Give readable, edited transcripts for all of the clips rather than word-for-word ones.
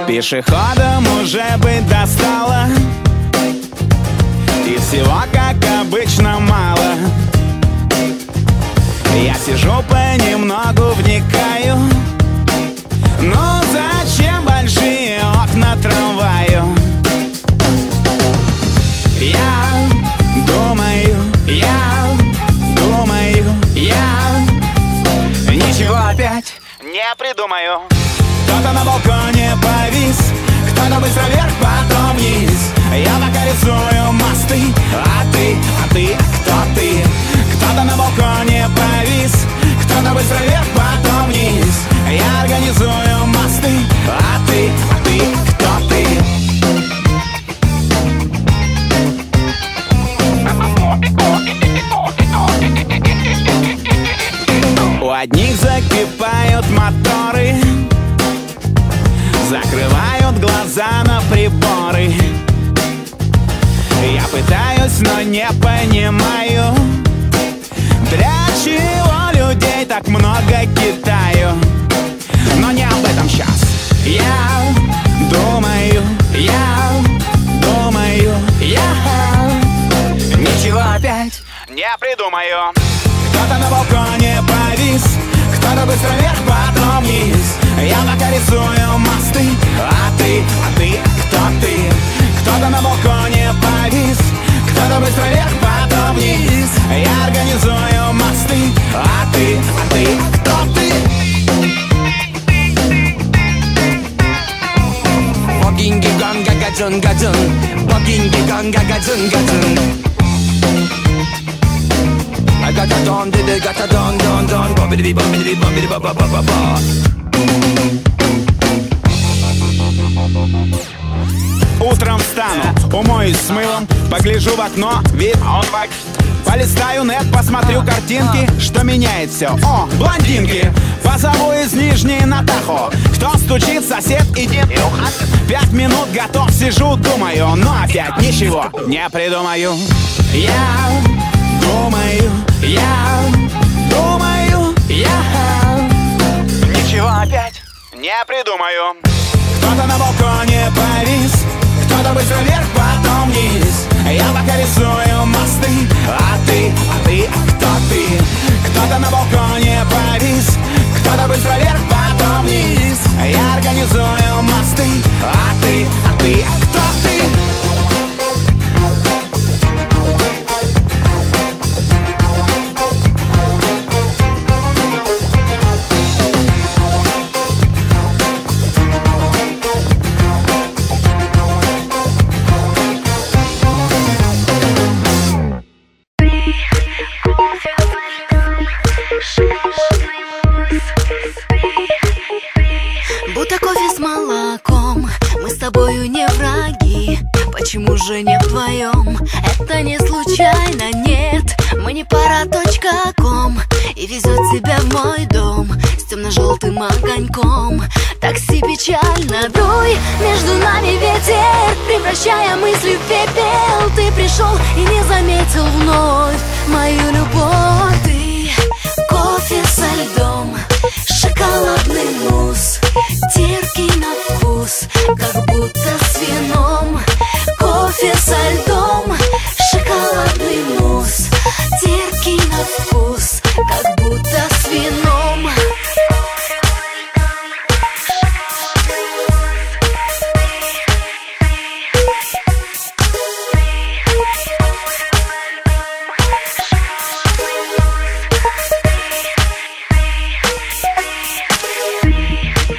Пешеходам уже быть достало, и всего, как обычно, мало. Я сижу понемногу вникаю, ну зачем большие окна трамваю? Я думаю, ничего опять не придумаю. Кто-то на балконе повис, кто-то быстро вверх, потом вниз. Я пока рисую мосты, а ты, кто ты? Кто-то на балконе повис, кто-то быстро вверх, потом вниз. Я организую мосты, а ты, кто ты? У одних закипают моторы, закрывают глаза на приборы. Я пытаюсь, но не понимаю, для чего людей так много Китаю. Но не об этом сейчас. Я думаю, ничего опять не придумаю. Кто-то на балконе повис, кто-то быстро вверх, потом вниз. Я пока рисую мосты, а ты, кто ты? Кто-то на балконе повис, кто-то быстро вверх, потом вниз. Я организую мосты, а ты, кто ты? Богинги ганга гаджун гаджун, богинги ганга гаджун гаджун. I got a don, did I got a don, bobbidi bobbidi bobbidi bobba bobba bobba. Утром встану, умоюсь с мылом, погляжу в окно, вид полистаю нет, посмотрю картинки, что меняет все. О, блондинки, позову из Нижней на Тахо. Кто стучит, сосед, иди. 5 минут готов, сижу, думаю, но опять ничего не придумаю. Я думаю, ничего опять не придумаю. Кто-то на балконе повис, кто-то быстро вверх, потом вниз. Я пока рисую мосты, а ты, кто ты? Кто-то на балконе повис, кто-то быстро вверх, потом вниз. Я организую мосты, а ты, кто ты? Будто кофе с молоком, мы с тобою не враги. Почему же не вдвоем? Это не случайно, нет. Мы не пара .ком, и везет тебя в мой дом с темно-желтым огоньком. Такси печально дуй, между нами ветер, превращая мысли в пепел. Ты пришел и не заметил вновь мою любовь. Ты кофе со льдом, шоколадный мусс, терпкий на вкус, как будто с вином. Кофе со льдом, шоколадный мусс, терпкий на вкус, как будто с вином.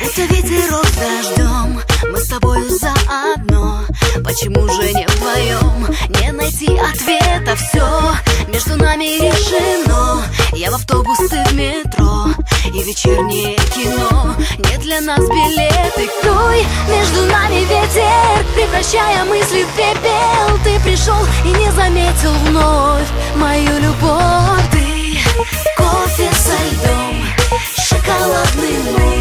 Будто ветерок с дождем, мы с тобою заодно. Почему же не вдвоем? Не найти ответа, все между нами решено. Я в автобус, ты в метро, и вечернее кино. Нет для нас билеты, дуй, между нами ветер, превращая мысли в пепел. Ты пришел и не заметил вновь мою любовь. Ты кофе со льдом, шоколадный мусс,